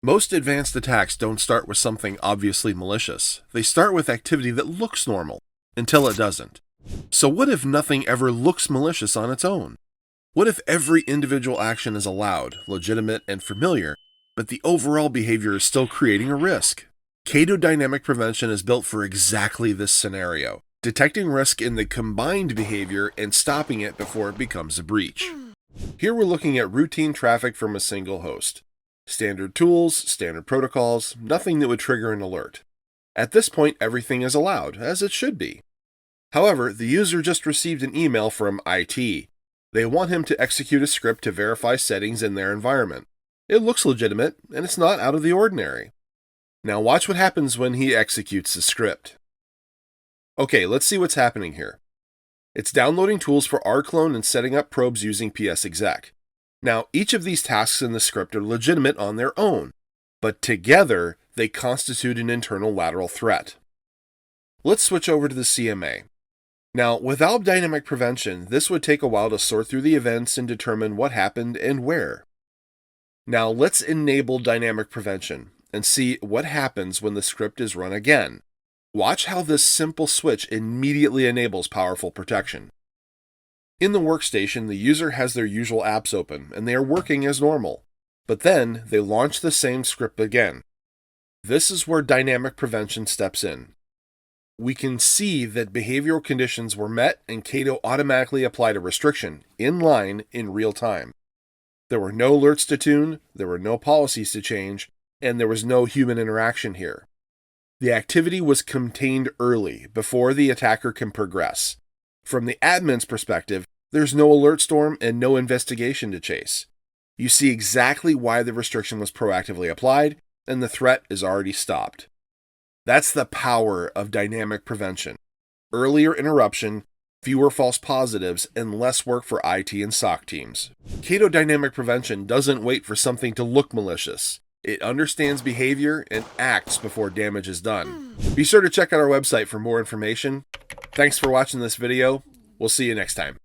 Most advanced attacks don't start with something obviously malicious. They start with activity that looks normal, until it doesn't. So what if nothing ever looks malicious on its own? What if every individual action is allowed, legitimate, and familiar, but the overall behavior is still creating a risk? Cato Dynamic Prevention is built for exactly this scenario, detecting risk in the combined behavior and stopping it before it becomes a breach. Here we're looking at routine traffic from a single host. Standard tools, standard protocols, nothing that would trigger an alert. At this point, everything is allowed, as it should be. However, the user just received an email from IT. They want him to execute a script to verify settings in their environment. It looks legitimate, and it's not out of the ordinary. Now watch what happens when he executes the script. Okay, let's see what's happening here. It's downloading tools for rclone and setting up probes using psexec. Now, each of these tasks in the script are legitimate on their own, but together they constitute an internal lateral threat. Let's switch over to the CMA. Now, without dynamic prevention, this would take a while to sort through the events and determine what happened and where. Now, let's enable dynamic prevention and see what happens when the script is run again. Watch how this simple switch immediately enables powerful protection. In the workstation, the user has their usual apps open, and they are working as normal. But then, they launch the same script again. This is where dynamic prevention steps in. We can see that behavioral conditions were met, and Cato automatically applied a restriction, inline, in real time. There were no alerts to tune, there were no policies to change, and there was no human interaction here. The activity was contained early, before the attacker can progress. From the admin's perspective, there's no alert storm and no investigation to chase. You see exactly why the restriction was proactively applied, and the threat is already stopped. That's the power of dynamic prevention. Earlier interruption, fewer false positives, and less work for IT and SOC teams. Cato Dynamic Prevention doesn't wait for something to look malicious. It understands behavior and acts before damage is done. Be sure to check out our website for more information. Thanks for watching this video. We'll see you next time.